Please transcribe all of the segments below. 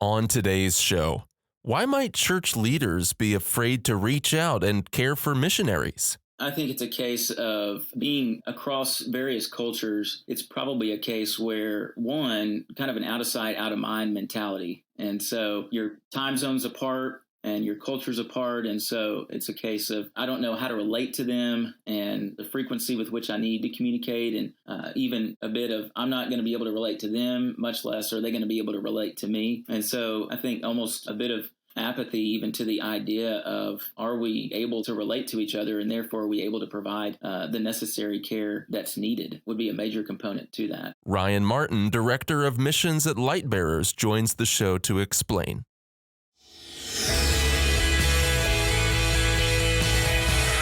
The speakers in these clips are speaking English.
On today's show, why might church leaders be afraid to reach out and care for missionaries? I think it's a case of being across various cultures. It's probably a case where, one, kind of an out of sight, out of mind mentality. And so your time zone's apart and your culture's apart. And so it's a case of, I don't know how to relate to them and the frequency with which I need to communicate. And even a bit of, I'm not going to be able to relate to them, much less are they going to be able to relate to me. And so I think almost a bit of apathy even to the idea of, are we able to relate to each other, and therefore are we able to provide the necessary care that's needed, would be a major component to that. Ryan Martin, Director of Missions at Lightbearers, joins the show to explain.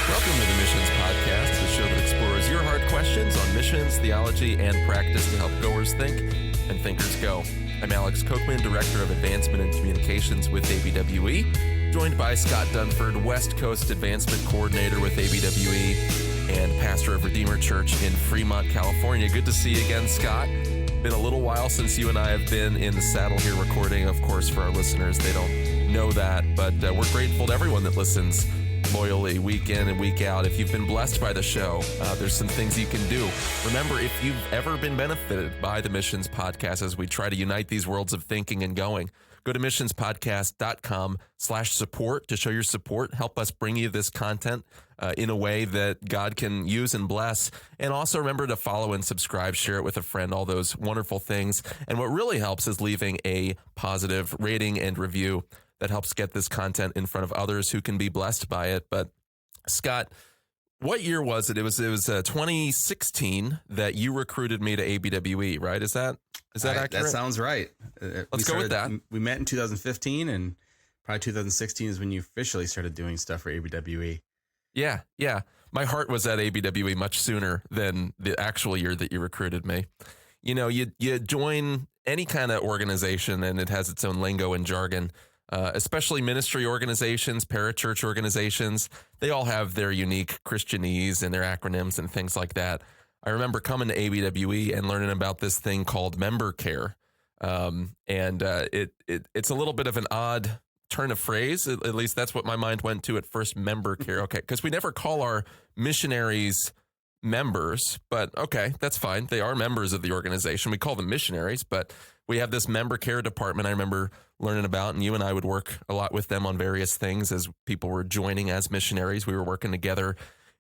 Welcome to the Missions Podcast, the show that explores your hard questions on missions, theology, and practice to help goers think and thinkers go. I'm Alex Kochman, Director of Advancement and Communications with ABWE, joined by Scott Dunford, West Coast Advancement Coordinator with ABWE and pastor of Redeemer Church in Fremont, California. Good to see you again, Scott. Been a little while since you and I have been in the saddle here recording. Of course, for our listeners, they don't know that, but we're grateful to everyone that listens loyally week in and week out. If you've been blessed by the show, there's some things you can do. Remember, if you've ever been benefited by the Missions Podcast as we try to unite these worlds of thinking and going, go to missionspodcast.com/support to show your support. Help us bring you this content in a way that God can use and bless. And also remember to follow and subscribe, share it with a friend, all those wonderful things. And what really helps is leaving a positive rating and review that helps get this content in front of others who can be blessed by it. But Scott, what year was it? It was 2016 that you recruited me to ABWE, right? Is that accurate? That sounds right. Let's go with that. We met in 2015, and probably 2016 is when you officially started doing stuff for ABWE. Yeah. My heart was at ABWE much sooner than the actual year that you recruited me. You know, you join any kind of organization and it has its own lingo and jargon. Especially ministry organizations, parachurch organizations, they all have their unique Christianese and their acronyms and things like that. I remember coming to ABWE and learning about this thing called member care. It's a little bit of an odd turn of phrase. At least that's what my mind went to at first, member care. Okay, because we never call our missionaries members, but okay, that's fine. They are members of the organization. We call them missionaries, but we have this member care department I remember learning about, and you and I would work a lot with them on various things as people were joining as missionaries. We were working together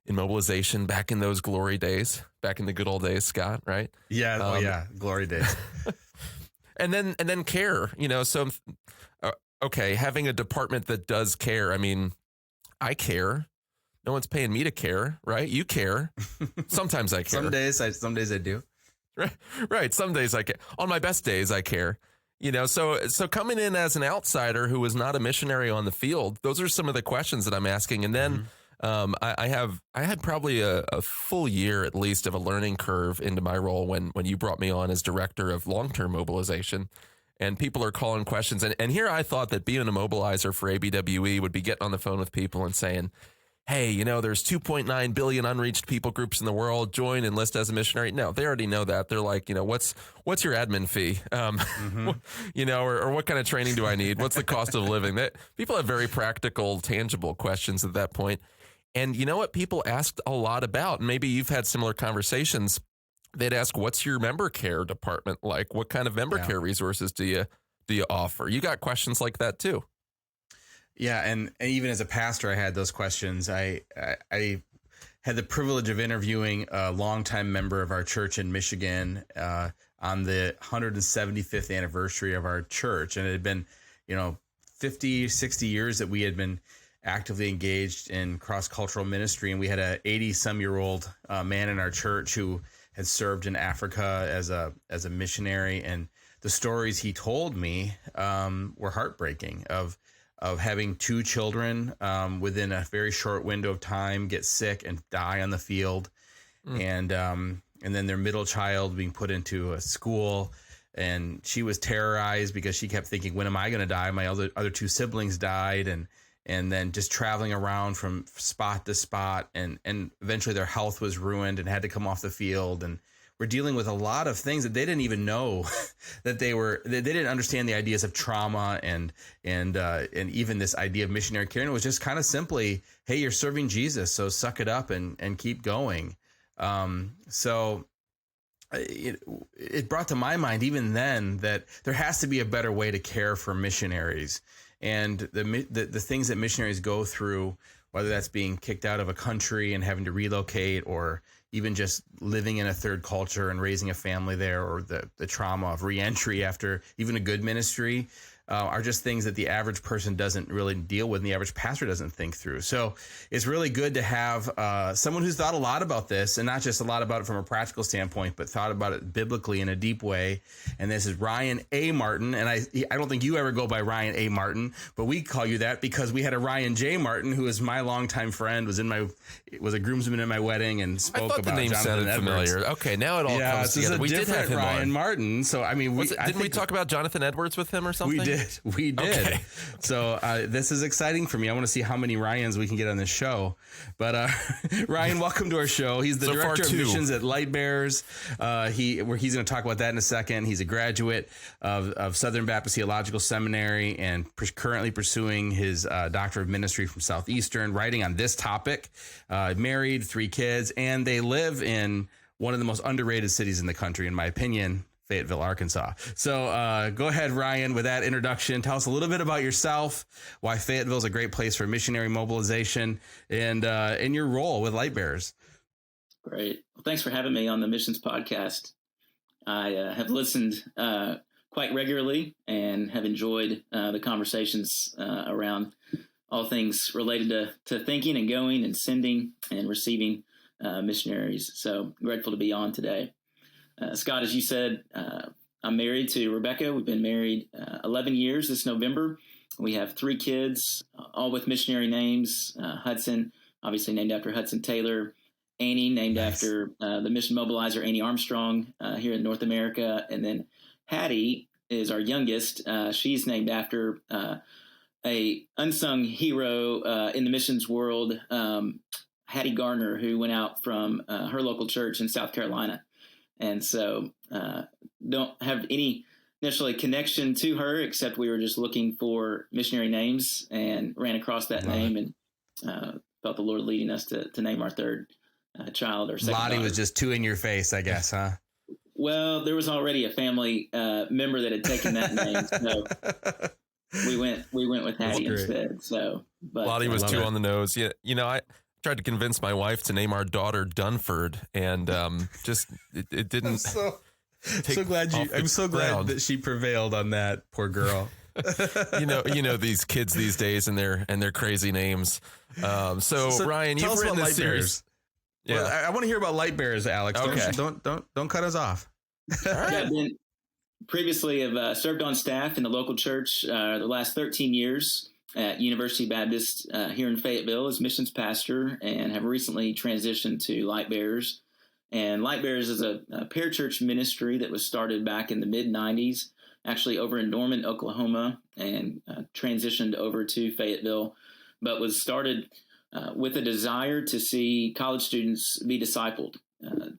in mobilization back in those glory days, back in the good old days, Scott, right? Yeah, glory days. and then care, so, okay, having a department that does care. I mean, I care. No one's paying me to care, right? You care. Sometimes I care. Some days I do. Right. Some days I care. On my best days, I care. So coming in as an outsider who was not a missionary on the field, those are some of the questions that I'm asking. And then I had probably a full year at least of a learning curve into my role when you brought me on as director of long-term mobilization. And people are calling questions. And here I thought that being a mobilizer for ABWE would be getting on the phone with people and saying, hey, there's 2.9 billion unreached people groups in the world. Join, enlist as a missionary. No, they already know that. They're like, what's your admin fee? Or what kind of training do I need? What's the cost of living? People have very practical, tangible questions at that point. And you know what people asked a lot about? Maybe you've had similar conversations. They'd ask, what's your member care department like? What kind of member care resources do you offer? You got questions like that too. Yeah, and even as a pastor, I had those questions. I had the privilege of interviewing a longtime member of our church in Michigan on the 175th anniversary of our church. And it had been, 50, 60 years that we had been actively engaged in cross-cultural ministry. And we had a 80-some-year-old man in our church who had served in Africa as a missionary. And the stories he told me were heartbreaking of having two children within a very short window of time get sick and die on the field. And then their middle child being put into a school, and she was terrorized because she kept thinking, when am I going to die? My other two siblings died, and then just traveling around from spot to spot, and eventually their health was ruined and had to come off the field and were dealing with a lot of things that they didn't even know that they didn't understand the ideas of trauma and even this idea of missionary care. And it was just kind of simply, hey, you're serving Jesus, so suck it up and keep going. So it brought to my mind even then that there has to be a better way to care for missionaries, and the things that missionaries go through, whether that's being kicked out of a country and having to relocate, or even just living in a third culture and raising a family there, or the trauma of reentry after even a good ministry, are just things that the average person doesn't really deal with and the average pastor doesn't think through. So it's really good to have someone who's thought a lot about this, and not just a lot about it from a practical standpoint, but thought about it biblically in a deep way. And this is Ryan A. Martin. And I don't think you ever go by Ryan A. Martin, but we call you that because we had a Ryan J. Martin, who is my longtime friend, was a groomsman in my wedding and spoke about the name Jonathan sounded Edwards. familiar. Okay, now it all comes together. We did have him Ryan on. Martin. So I mean, didn't we talk about Jonathan Edwards with him or something? We did. Okay. So this is exciting for me. I want to see how many Ryans we can get on this show. But Ryan, welcome to our show. He's the director of missions at Light Bearers. He's going to talk about that in a second. He's a graduate of Southern Baptist Theological Seminary and currently pursuing his Doctor of Ministry from Southeastern, writing on this topic. Married, 3 kids, and they live in one of the most underrated cities in the country, in my opinion, Fayetteville, Arkansas. So go ahead, Ryan, with that introduction. Tell us a little bit about yourself, why Fayetteville is a great place for missionary mobilization, and your role with Light Bearers. Great. Well, thanks for having me on the Missions Podcast. I have listened quite regularly and have enjoyed the conversations around all things related to thinking and going and sending and receiving missionaries. So grateful to be on today. Scott, as you said, I'm married to Rebecca. We've been married 11 years this November. We have 3 kids, all with missionary names. Hudson, obviously named after Hudson Taylor. Annie, named after the mission mobilizer Annie Armstrong here in North America. And then Hattie is our youngest. She's named after a unsung hero in the missions world, Hattie Gardner, who went out from her local church in South Carolina. And so don't have any necessarily connection to her, except we were just looking for missionary names and ran across that name and felt the Lord leading us to name our third child or second Lottie daughter. was just too in your face, I guess, huh? Well, there was already a family member that had taken that name, so we went with Hattie instead. So, but Lottie was too on the nose. Yeah, I tried to convince my wife to name our daughter Dunford, and just it didn't. I'm so glad that she prevailed on that. Poor girl. you know these kids these days and their crazy names. So Ryan, you've written this series. Yeah, well, I want to hear about Light Bearers, Alex. Okay. Don't cut us off. All right. Yeah, previously have served on staff in the local church the last 13 years at University Baptist here in Fayetteville as missions pastor, and have recently transitioned to Light Bearers. And Light Bearers is a parachurch ministry that was started back in the mid-'90s, actually over in Norman, Oklahoma, and transitioned over to Fayetteville, but was started with a desire to see college students be discipled,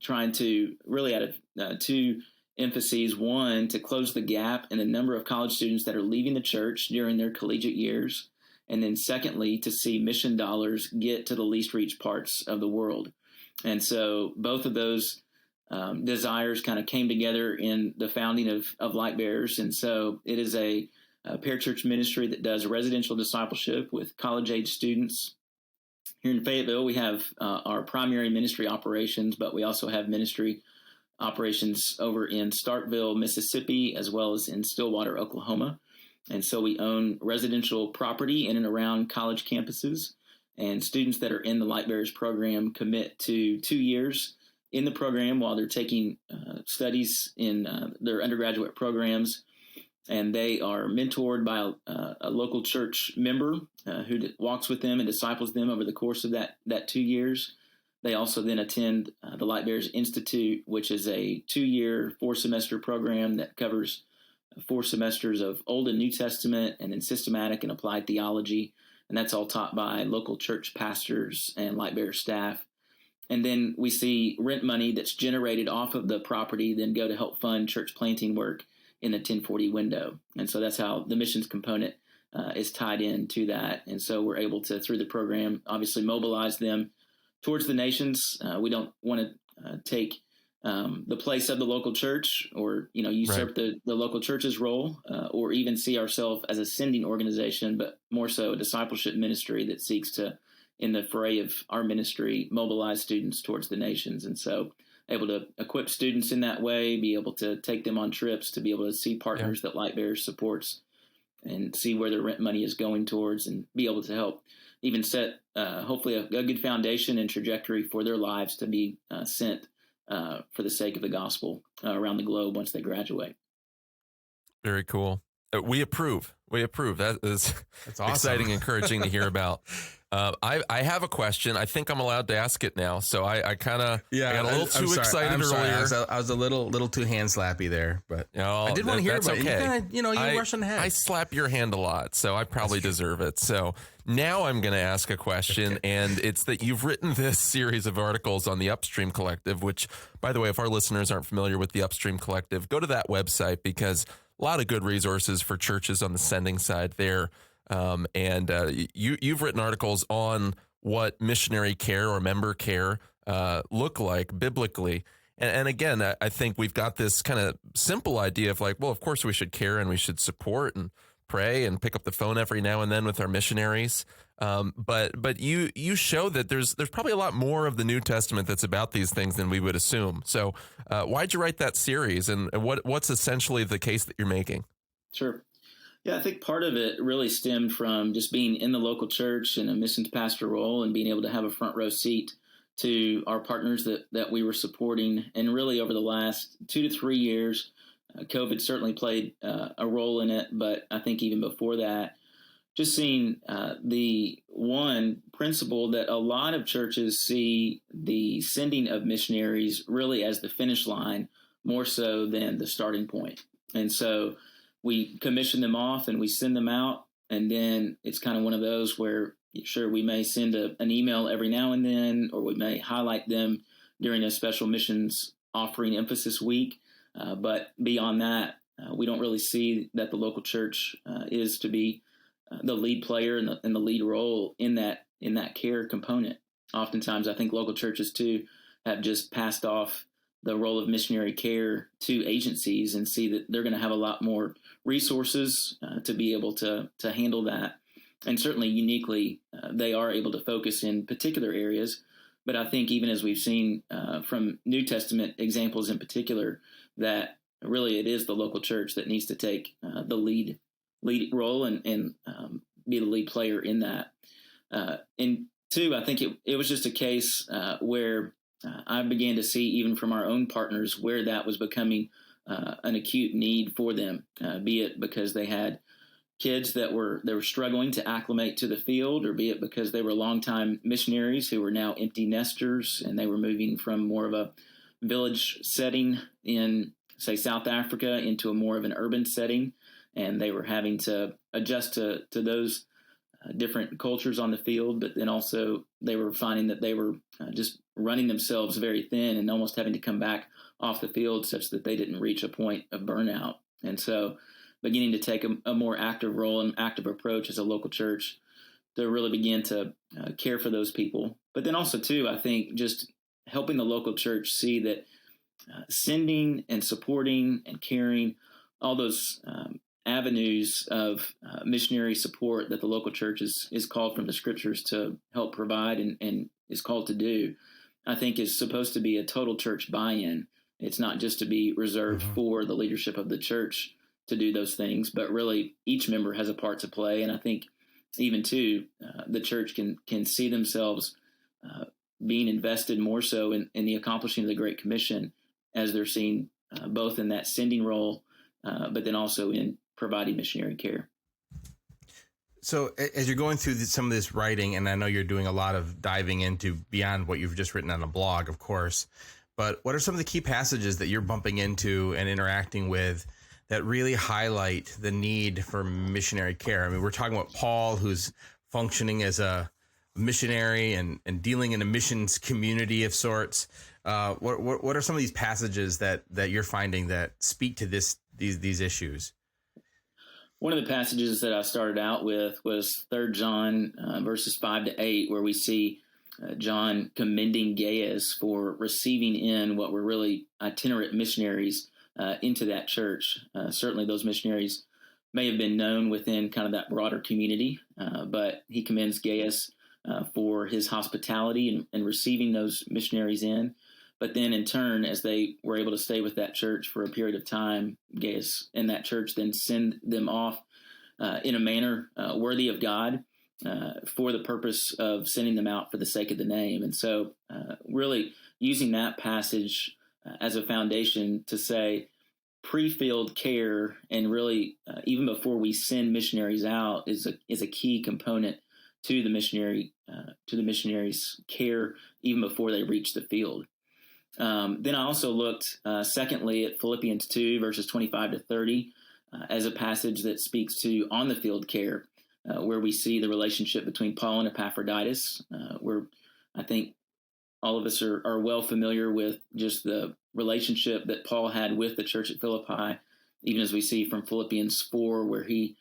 trying to really out of 2 emphases. One, to close the gap in the number of college students that are leaving the church during their collegiate years. And then secondly, to see mission dollars get to the least reached parts of the world. And so both of those desires kind of came together in the founding of Light Bearers. And so it is a parachurch ministry that does residential discipleship with college-age students. Here in Fayetteville, we have our primary ministry operations, but we also have ministry operations over in Starkville, Mississippi, as well as in Stillwater, Oklahoma. And so we own residential property in and around college campuses, and students that are in the Light Bearers program commit to 2 years in the program while they're taking studies in their undergraduate programs. And they are mentored by a local church member who walks with them and disciples them over the course of that 2 years. They also then attend the Light Bearers Institute, which is a 2-year, 4-semester program that covers 4 semesters of Old and New Testament and then systematic and applied theology. And that's all taught by local church pastors and Light Bearer staff. And then we see rent money that's generated off of the property then go to help fund church planting work in the 1040 window. And so that's how the missions component is tied into that. And so we're able to, through the program, obviously mobilize them towards the nations. We don't want to take the place of the local church or, usurp the local church's role or even see ourselves as a sending organization, but more so a discipleship ministry that seeks to, in the fray of our ministry, mobilize students towards the nations. And so able to equip students in that way, be able to take them on trips, to be able to see partners that Lightbearer supports and see where their rent money is going towards, and be able to help even set hopefully a good foundation and trajectory for their lives to be sent for the sake of the gospel around the globe once they graduate. Very cool. We approve. That is That's awesome. Exciting, encouraging to hear about. I have a question. I think I'm allowed to ask it now. So I kind of got a little too excited earlier. I was a little too hand slappy there, but I did want to hear about it. You rush ahead. I slap your hand a lot, so I probably deserve it. So now I'm going to ask a question, and it's that you've written this series of articles on the Upstream Collective, which, by the way, if our listeners aren't familiar with the Upstream Collective, go to that website because a lot of good resources for churches on the sending side there. You've written articles on what missionary care or member care look like biblically. And again, I think we've got this kind of simple idea of like, well, of course we should care and we should support and pray and pick up the phone every now and then with our missionaries. But you show that there's probably a lot more of the New Testament that's about these things than we would assume. So why'd you write that series, and what's essentially the case that you're making? Sure. Yeah, I think part of it really stemmed from just being in the local church in a missions pastor role and being able to have a front row seat to our partners that we were supporting. And really over the last 2 to 3 years, COVID certainly played a role in it. But I think even before that, just seeing the one principle that a lot of churches see the sending of missionaries really as the finish line more so than the starting point. And so we commission them off and we send them out. And then it's kind of one of those where, sure, we may send an email every now and then, or we may highlight them during a special missions offering emphasis week. But beyond that, we don't really see that the local church is to be the lead player and the lead role in that care component. Oftentimes, I think local churches too have just passed off the role of missionary care to agencies and see that they're going to have a lot more resources to be able to handle that. And certainly uniquely, they are able to focus in particular areas. But I think even as we've seen from New Testament examples in particular, that really it is the local church that needs to take the lead role and be the lead player in that. And two, I think it was just a case where I began to see even from our own partners where that was becoming an acute need for them, be it because they had kids that were struggling to acclimate to the field, or be it because they were longtime missionaries who were now empty nesters and they were moving from more of a village setting in, say, South Africa into a more of an urban setting, and they were having to adjust to those different cultures on the field, but then also they were finding that they were just running themselves very thin and almost having to come back off the field such that they didn't reach a point of burnout. And so beginning to take a more active role and active approach as a local church to really begin to care for those people. But then also, too, I think just helping the local church see that sending and supporting and caring, all those avenues of missionary support that the local church is called from the scriptures to help provide and is called to do, I think is supposed to be a total church buy-in. It's not just to be reserved for the leadership of the church to do those things, but really each member has a part to play. And I think even too, the church can see themselves being invested more so in the accomplishing of the Great Commission as they're seen both in that sending role, but then also in providing missionary care. So as you're going through some of this writing, and I know you're doing a lot of diving into beyond what you've just written on a blog, of course, but what are some of the key passages that you're bumping into and interacting with that really highlight the need for missionary care? I mean, we're talking about Paul, who's functioning as a missionary and dealing in a missions community of sorts. What are some of these passages that you're finding that speak to these issues? One of the passages that I started out with was 3 John verses 5-8, where we see John commending Gaius for receiving in what were really itinerant missionaries into that church. Certainly those missionaries may have been known within kind of that broader community, but he commends Gaius for his hospitality and receiving those missionaries in. But then in turn, as they were able to stay with that church for a period of time, Gaius and that church then send them off in a manner worthy of God for the purpose of sending them out for the sake of the name. And so really using that passage as a foundation to say pre-field care, and really even before we send missionaries out, is a key component to the missionaries' care even before they reach the field. Then I also looked, secondly, at Philippians 2, verses 25-30, as a passage that speaks to on-the-field care, where we see the relationship between Paul and Epaphroditus, where I think all of us are well familiar with just the relationship that Paul had with the church at Philippi, even as we see from Philippians 4, where he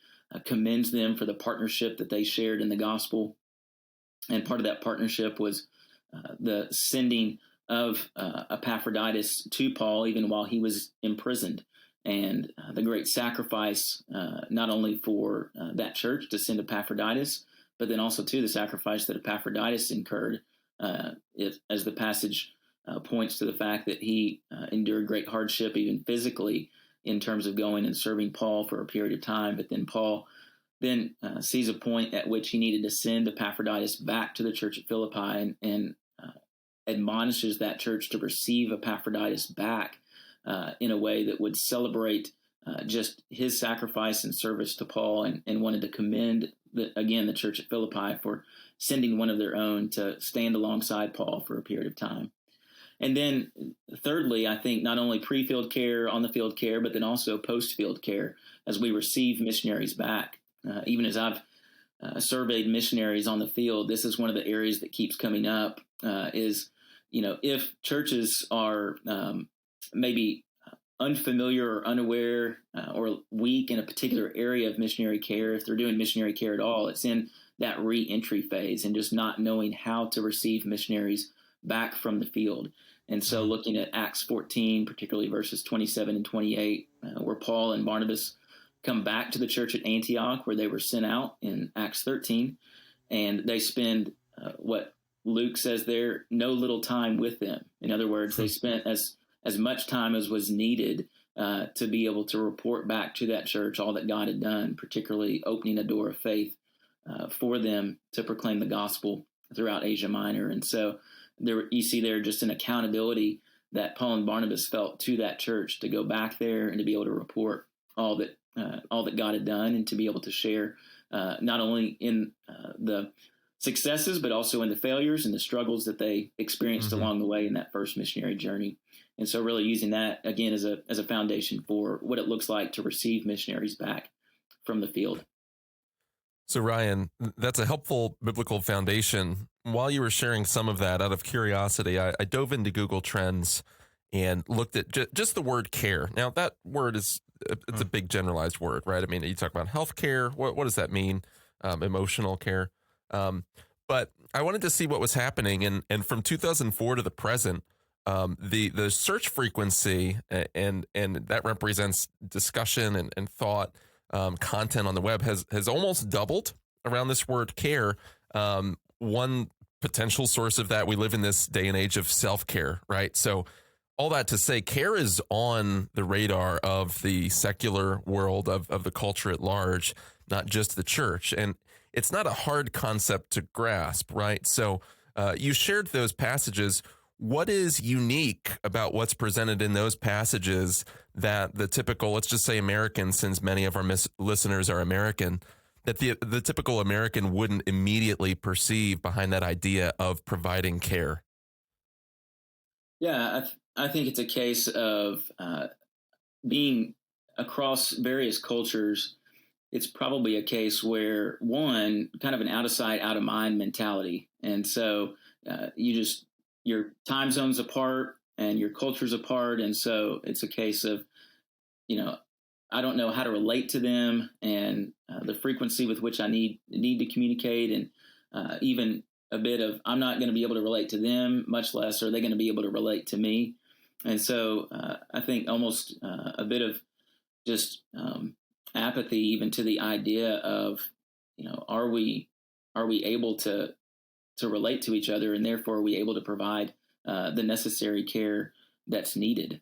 commends them for the partnership that they shared in the gospel. And part of that partnership was the sending of Epaphroditus to Paul, even while he was imprisoned, and the great sacrifice, not only for that church to send Epaphroditus, but then also to the sacrifice that Epaphroditus incurred, as the passage points to the fact that he endured great hardship, even physically, in terms of going and serving Paul for a period of time. But then Paul then sees a point at which he needed to send Epaphroditus back to the church at Philippi, and admonishes that church to receive Epaphroditus back in a way that would celebrate just his sacrifice and service to Paul, and wanted to commend, the church at Philippi for sending one of their own to stand alongside Paul for a period of time. And then thirdly, I think not only pre-field care, on-the-field care, but then also post-field care as we receive missionaries back. Even as I've surveyed missionaries on the field, this is one of the areas that keeps coming up, is, if churches are maybe unfamiliar or unaware or weak in a particular area of missionary care, if they're doing missionary care at all, it's in that re-entry phase and just not knowing how to receive missionaries back from the field. And so looking at Acts 14, particularly verses 27 and 28, where Paul and Barnabas come back to the church at Antioch, where they were sent out in Acts 13, and they spend what Luke says there, no little time with them. In other words, they spent as much time as was needed to be able to report back to that church all that God had done, particularly opening a door of faith for them to proclaim the gospel throughout Asia Minor. And so you see there just an accountability that Paul and Barnabas felt to that church to go back there and to be able to report all that God had done, and to be able to share not only in the successes, but also in the failures and the struggles that they experienced along the way in that first missionary journey. And so really using that, again, as a foundation for what it looks like to receive missionaries back from the field. So Ryan, that's a helpful biblical foundation. While you were sharing some of that, out of curiosity, I dove into Google Trends and looked at just the word care. Now, that word it's a big generalized word, right? I mean, you talk about healthcare. What does that mean? Emotional care. But I wanted to see what was happening. And from 2004 to the present, the search frequency and that represents discussion and thought, content on the web has almost doubled around this word care. One potential source of that, we live in this day and age of self-care, right? So all that to say, care is on the radar of the secular world, of the culture at large, not just the church. And it's not a hard concept to grasp, right? So you shared those passages. What is unique about what's presented in those passages that the typical, let's just say American, since many of our listeners are American, that the typical American wouldn't immediately perceive behind that idea of providing care? Yeah, I think it's a case of being across various cultures. it's probably a case where one, kind of an out of sight, out of mind mentality. And so your time zones apart and your culture's apart. And so it's a case of, I don't know how to relate to them and the frequency with which I need to communicate, and even a bit of I'm not going to be able to relate to them, much less are they going to be able to relate to me. And so I think almost a bit of just apathy even to the idea of, are we able to relate to each other, and therefore are we able to provide the necessary care that's needed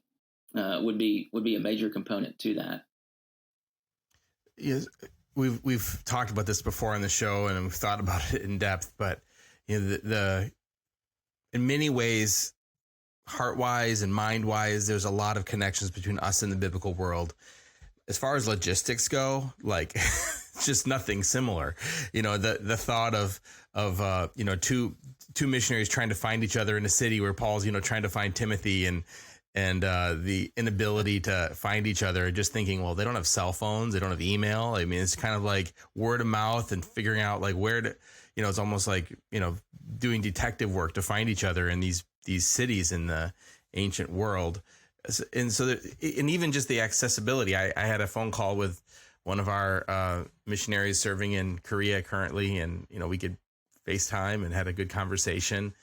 would be a major component to that. Yes, we've talked about this before on the show, and we've thought about it in depth. But the in many ways, heart wise and mind wise, there's a lot of connections between us and the biblical world. As far as logistics go, like it's just nothing similar. The thought of two missionaries trying to find each other in a city where Paul's trying to find Timothy, and the inability to find each other, just thinking, well, they don't have cell phones, they don't have email. I mean, it's kind of like word of mouth and figuring out like where to, it's almost like, doing detective work to find each other in these cities in the ancient world. And so, and even just the accessibility, I had a phone call with one of our missionaries serving in Korea currently, and, we could FaceTime and had a good conversation.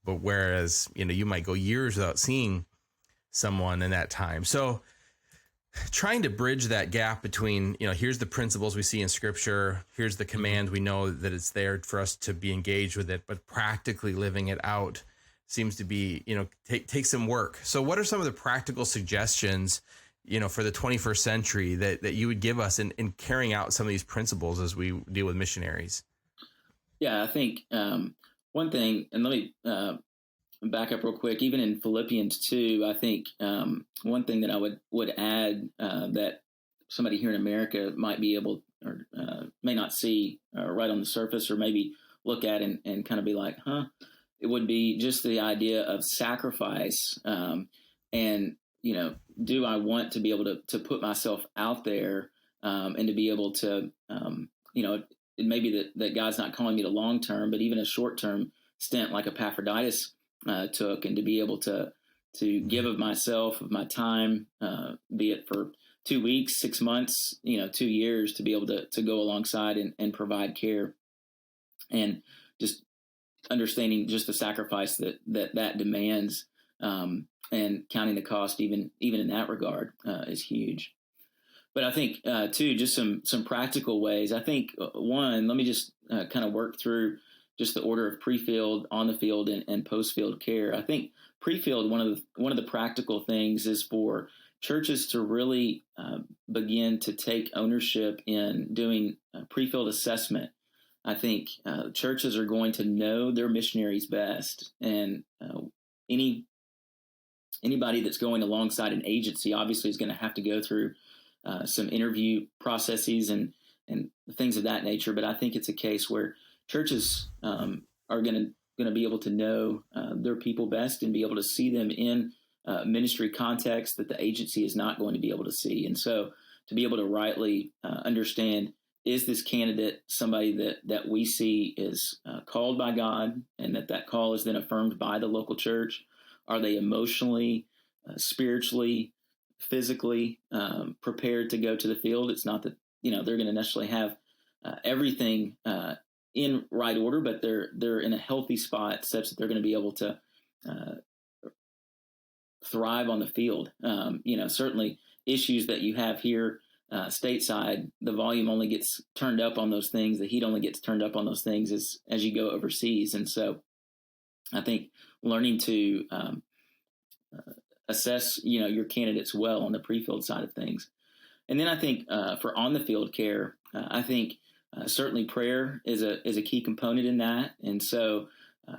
But whereas, you might go years without seeing someone in that time. So trying to bridge that gap between, here's the principles we see in scripture, here's the command, we know that it's there for us to be engaged with it, but practically living it out seems to be, take some work. So what are some of the practical suggestions, for the 21st century that you would give us in carrying out some of these principles as we deal with missionaries? Yeah, I think one thing, and let me back up real quick, even in Philippians 2, I think one thing that I would add that somebody here in America might be able or may not see right on the surface, or maybe look at and kind of be like, it would be just the idea of sacrifice. And, do I want to be able to put myself out there and to be able to, it may be that God's not calling me to long term, but even a short term stint like Epaphroditus took, and to be able to give of myself, of my time, be it for 2 weeks, 6 months, 2 years, to be able to go alongside and provide care, and just understanding just the sacrifice that demands, and counting the cost even in that regard is huge. But I think too, just some practical ways. I think one, let me just kind of work through just the order of pre-field, on the field, and post-field care. I think pre-field, one of the practical things is for churches to really begin to take ownership in doing pre-field assessment. I think churches are going to know their missionaries best, and anybody that's going alongside an agency obviously is going to have to go through some interview processes and things of that nature. But I think it's a case where churches are going to be able to know their people best and be able to see them in ministry context that the agency is not going to be able to see. And so to be able to rightly understand, is this candidate somebody that we see is called by God, and that call is then affirmed by the local church? Are they emotionally, spiritually, physically prepared to go to the field? It's not that they're going to necessarily have everything in right order, but they're in a healthy spot such that they're going to be able to thrive on the field. Certainly issues that you have here stateside, the volume only gets turned up on those things. The heat only gets turned up on those things as you go overseas. And so I think learning to assess, your candidates well on the pre-field side of things. And then I think for on the field care, I think certainly prayer is a key component in that. And so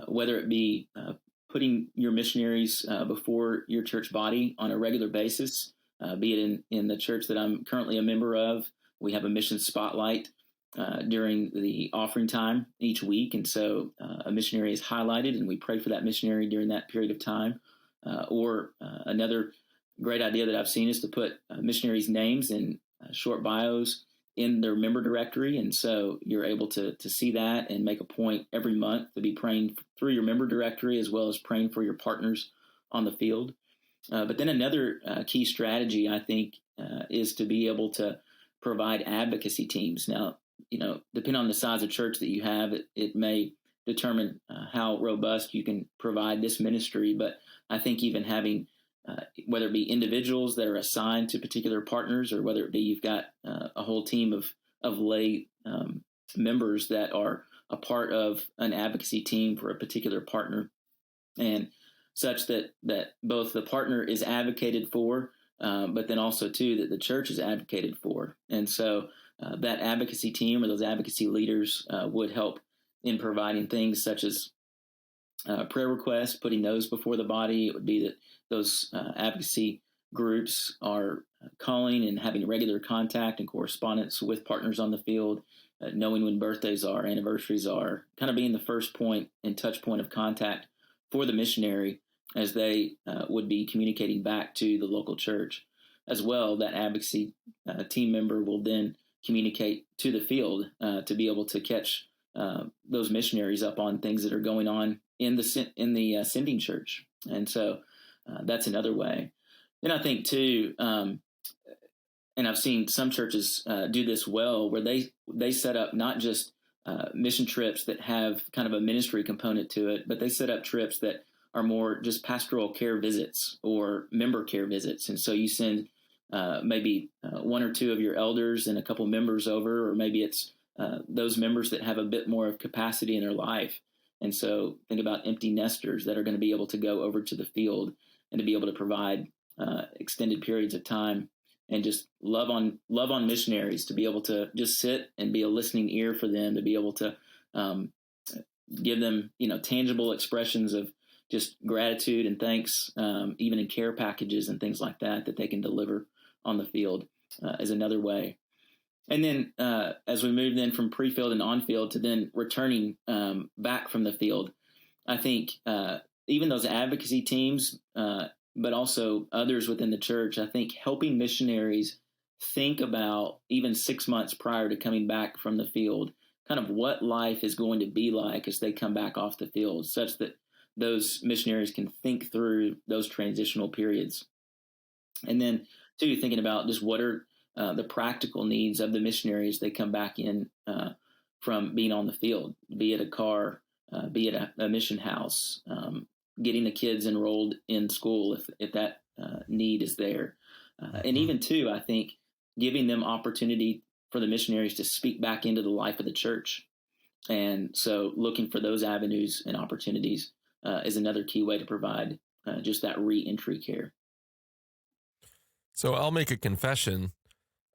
whether it be putting your missionaries before your church body on a regular basis, be it in the church that I'm currently a member of, we have a mission spotlight during the offering time each week. And so a missionary is highlighted, and we pray for that missionary during that period of time. Or another great idea that I've seen is to put missionaries' names and short bios in their member directory. And so you're able to see that and make a point every month to be praying through your member directory as well as praying for your partners on the field. But then another key strategy, I think, is to be able to provide advocacy teams. Now, depending on the size of church that you have, it may determine how robust you can provide this ministry. But I think even having, whether it be individuals that are assigned to particular partners, or whether it be you've got a whole team of lay members that are a part of an advocacy team for a particular partner, and such that both the partner is advocated for, but then also too that the church is advocated for. And so that advocacy team or those advocacy leaders would help in providing things such as prayer requests, putting those before the body. It would be that those advocacy groups are calling and having regular contact and correspondence with partners on the field, knowing when birthdays are, anniversaries are, kind of being the first point and touch point of contact for the missionary as they would be communicating back to the local church. As well, that advocacy team member will then communicate to the field to be able to catch those missionaries up on things that are going on in the sending church. And so that's another way. Then I think too, and I've seen some churches do this well, where they set up not just mission trips that have kind of a ministry component to it, but they set up trips that are more just pastoral care visits or member care visits. And so you send maybe one or two of your elders and a couple members over, or maybe it's those members that have a bit more of capacity in their life. And so think about empty nesters that are going to be able to go over to the field and to be able to provide extended periods of time and just love on missionaries, to be able to just sit and be a listening ear for them, to be able to give them, tangible expressions of just gratitude and thanks, even in care packages and things like that they can deliver on the field is another way. And then as we move then from pre-field and on-field to then returning back from the field, I think even those advocacy teams, but also others within the church, I think helping missionaries think about even 6 months prior to coming back from the field, kind of what life is going to be like as they come back off the field, such that those missionaries can think through those transitional periods. And then too, thinking about just what are the practical needs of the missionaries they come back in from being on the field, be it a car, be it a mission house, getting the kids enrolled in school if that need is there. And even too, I think giving them opportunity for the missionaries to speak back into the life of the church. And so looking for those avenues and opportunities is another key way to provide just that re-entry care. So I'll make a confession.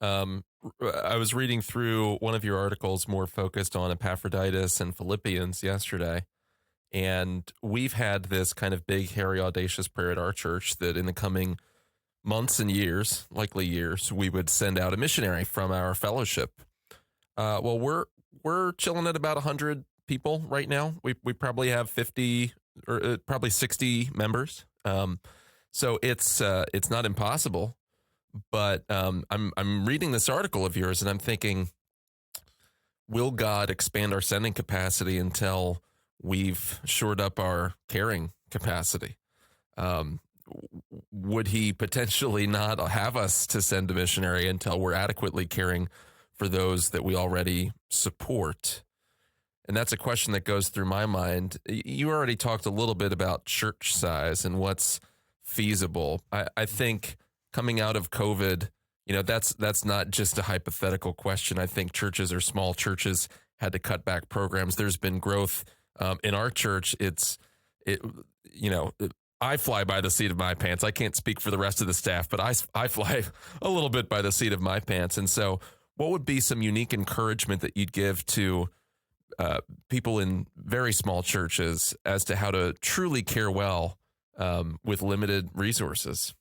I was reading through one of your articles more focused on Epaphroditus and Philippians yesterday. And we've had this kind of big, hairy, audacious prayer at our church that in the coming months and years, likely years, we would send out a missionary from our fellowship. Well, we're chilling at about 100 people right now. We probably have 50 or probably 60 members. So it's not impossible. But I'm reading this article of yours and I'm thinking, will God expand our sending capacity until we've shored up our caring capacity? Would he potentially not have us to send a missionary until we're adequately caring for those that we already support? And that's a question that goes through my mind. You already talked a little bit about church size and what's feasible. I think coming out of COVID, that's not just a hypothetical question. I think churches or small churches had to cut back programs. There's been growth in our church. I fly by the seat of my pants. I can't speak for the rest of the staff, but I fly a little bit by the seat of my pants. And so what would be some unique encouragement that you'd give to people in very small churches as to how to truly care well with limited resources?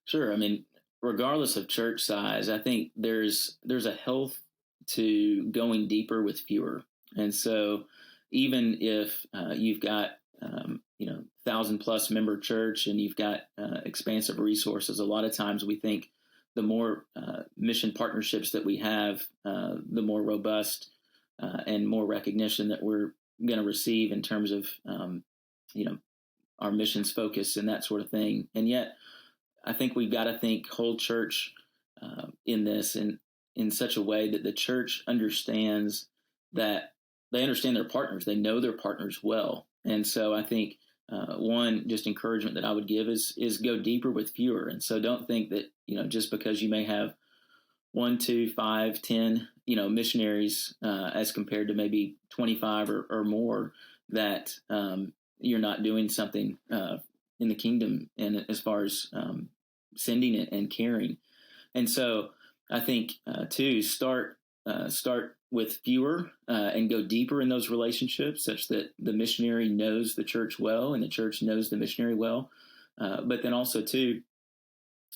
Sure. I mean, regardless of church size, I think there's a health to going deeper with fewer. And so even if you've got 1,000+ member church and you've got expansive resources, a lot of times we think the more mission partnerships that we have, the more robust and more recognition that we're going to receive in terms of, our missions focus and that sort of thing. And yet, I think we've got to think whole church in this, and in such a way that the church understands that they understand their partners. They know their partners well. And so I think one just encouragement that I would give is go deeper with fewer. And so don't think that, just because you may have 1, 2, 5, 10, missionaries as compared to maybe 25 or more, that you're not doing something in the kingdom, and as far as sending it and caring. And so I think too, start with fewer and go deeper in those relationships, such that the missionary knows the church well and the church knows the missionary well. But then also too,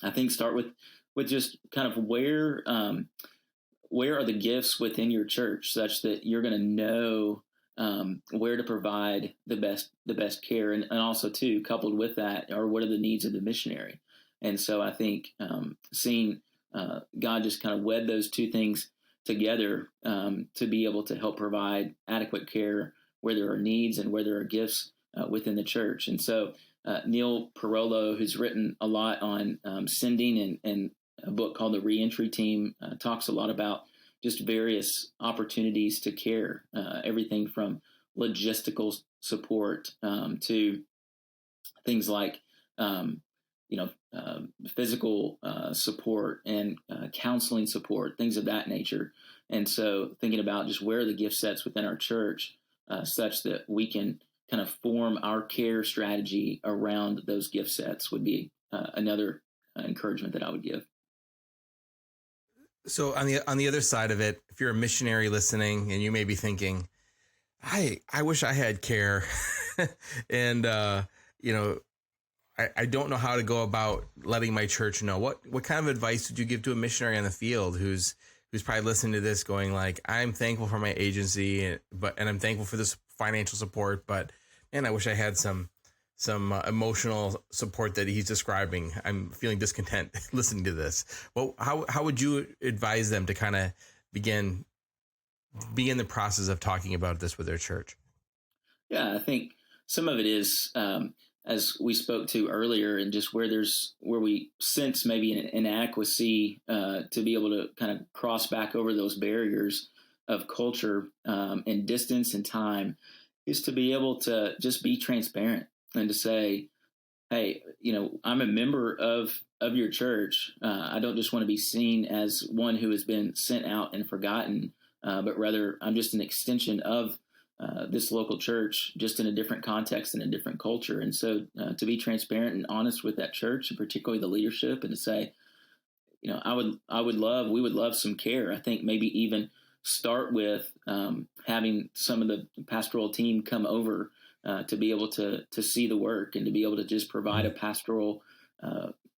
I think start with just kind of where are the gifts within your church, such that you're going to know where to provide the best care, and also too, coupled with that, are what are the needs of the missionary. And so I think seeing God just kind of wed those two things together to be able to help provide adequate care where there are needs and where there are gifts within the church. And so Neil Parolo, who's written a lot on sending, and a book called The Reentry Team, talks a lot about just various opportunities to care, everything from logistical support to things like physical support and counseling support, things of that nature. And so thinking about just where are the gift sets within our church, such that we can kind of form our care strategy around those gift sets, would be another encouragement that I would give. So on the other side of it, if you're a missionary listening and you may be thinking, I wish I had care and I don't know how to go about letting my church know. What kind of advice would you give to a missionary on the field who's probably listening to this going like, I'm thankful for my agency, and I'm thankful for this financial support, but man, I wish I had some emotional support that he's describing. I'm feeling discontent listening to this. Well, how would you advise them to kind of begin the process of talking about this with their church? Yeah, I think some of it is, as we spoke to earlier, and just where we sense maybe an inadequacy to be able to kind of cross back over those barriers of culture and distance and time, is to be able to just be transparent and to say, hey, I'm a member of your church. I don't just want to be seen as one who has been sent out and forgotten, but rather I'm just an extension of this local church, just in a different context and a different culture. And so to be transparent and honest with that church, and particularly the leadership, and to say, we would love some care. I think maybe even start with having some of the pastoral team come over to be able to see the work, and to be able to just provide a pastoral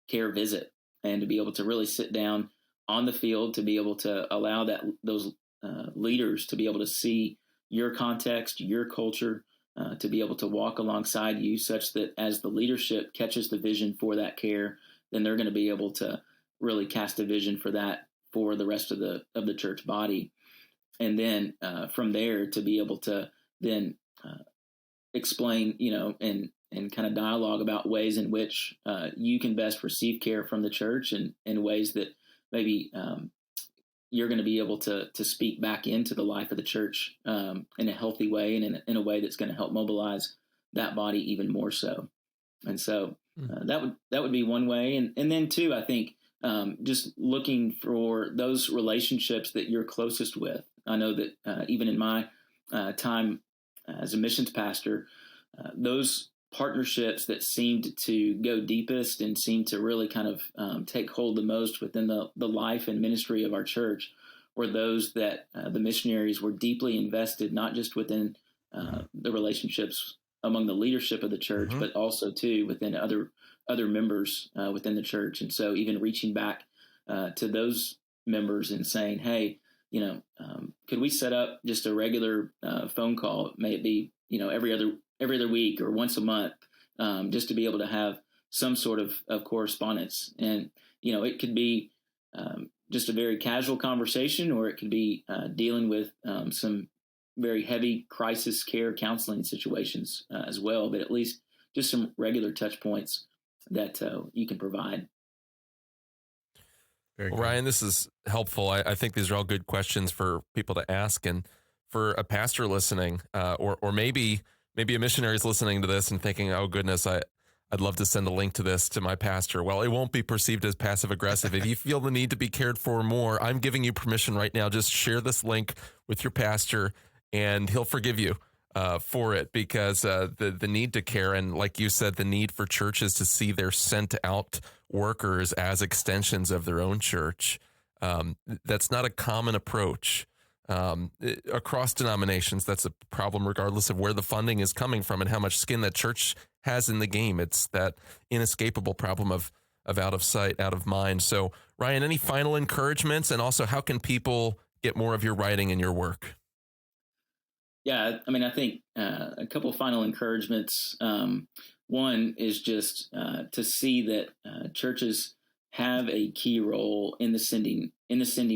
care visit, and to be able to really sit down on the field, to be able to allow those leaders to be able to see your context, your culture, to be able to walk alongside you, such that as the leadership catches the vision for that care, then they're going to be able to really cast a vision for that for the rest of the church body. And then from there, to be able to then explain, and kind of dialogue about ways in which you can best receive care from the church, and in ways that maybe you're going to be able to speak back into the life of the church in a healthy way, and in a way that's going to help mobilize that body even more so. And so that would be one way. And then too, I think just looking for those relationships that you're closest with. I know that even in my time as a missions pastor, those partnerships that seemed to go deepest and seemed to really kind of take hold the most within the life and ministry of our church were those that the missionaries were deeply invested, not just within the relationships among the leadership of the church, but also too within other members within the church. And so even reaching back to those members and saying, hey, could we set up just a regular phone call? May it be, every other week or once a month, just to be able to have some sort of correspondence. And, it could be just a very casual conversation, or it could be dealing with some very heavy crisis care counseling situations as well, but at least just some regular touch points that you can provide. Well, Ryan, this is helpful. I think these are all good questions for people to ask, and for a pastor listening, or maybe a missionary is listening to this and thinking, "Oh goodness, I'd love to send a link to this to my pastor." Well, it won't be perceived as passive aggressive. If you feel the need to be cared for more, I'm giving you permission right now. Just share this link with your pastor, and he'll forgive you for it, because the need to care, and like you said, the need for churches to see their sent out workers as extensions of their own church. That's not a common approach across denominations. That's a problem regardless of where the funding is coming from and how much skin that church has in the game. It's that inescapable problem of out of sight, out of mind. So, Ryan, any final encouragements, and also how can people get more of your writing and your work? Yeah, I mean, I think a couple of final encouragements. One is just to see that churches have a key role in the sending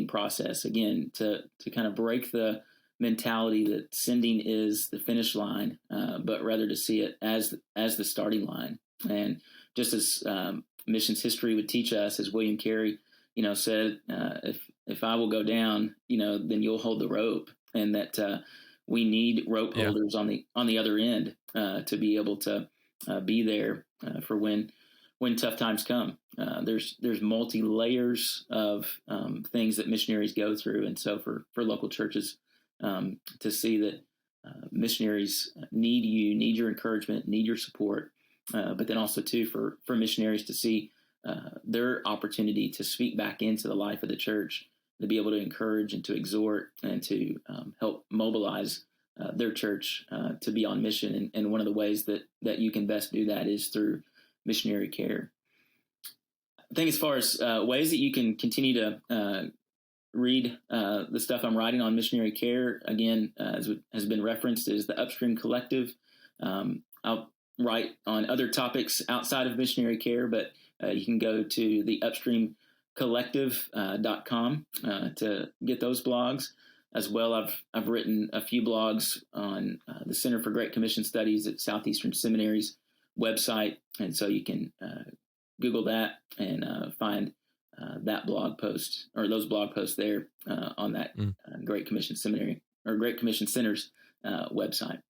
process. Again, to kind of break the mentality that sending is the finish line, but rather to see it as the starting line. And just as missions history would teach us, as William Carey, said, if I will go down, then you'll hold the rope, and that we need rope holders on the other end to be able to be there for when tough times come. There's multi layers of things that missionaries go through, and so for local churches to see that missionaries need your encouragement, need your support, but then also too for missionaries to see their opportunity to speak back into the life of the church, to be able to encourage and to exhort and to help mobilize their church to be on mission. And one of the ways that you can best do that is through missionary care. I think as far as ways that you can continue to read the stuff I'm writing on missionary care, again, as has been referenced, is the Upstream Collective. I'll write on other topics outside of missionary care, but you can go to the upstreamcollective.com to get those blogs. As well, I've written a few blogs on the Center for Great Commission Studies at Southeastern Seminary's website, and so you can Google that and find that blog post or those blog posts there on that Great Commission Seminary or Great Commission Center's website.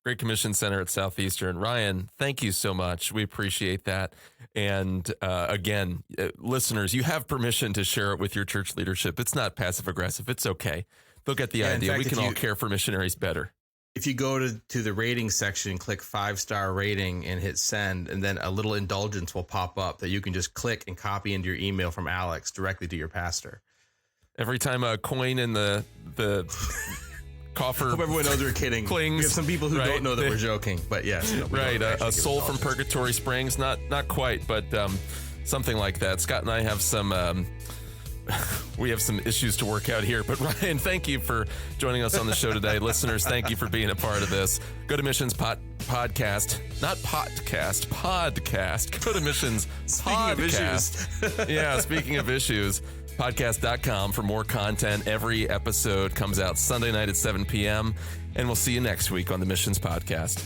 Great Commission Center at Southeastern. Ryan, thank you so much. We appreciate that. And again, listeners, you have permission to share it with your church leadership. It's not passive aggressive. It's okay. They'll get the idea. We can all care for missionaries better. If you go to the rating section, click 5-star rating and hit send, and then a little indulgence will pop up that you can just click and copy into your email from Alex directly to your pastor. Every time a coin in the coffer. Hope everyone knows we're kidding. Clings, we have some people who don't know that we're joking, but yes. Right. A soul from Purgatory Springs. Not quite, but something like that. Scott and I have some we have some issues to work out here. But Ryan, thank you for joining us on the show today. Listeners, thank you for being a part of this. Go to Missions Podcast. Not podcast. Podcast. Go to Missions Podcast. Yeah, speaking of issues. Podcast.com for more content. Every episode comes out Sunday night at 7 p.m. And we'll see you next week on the Missions Podcast.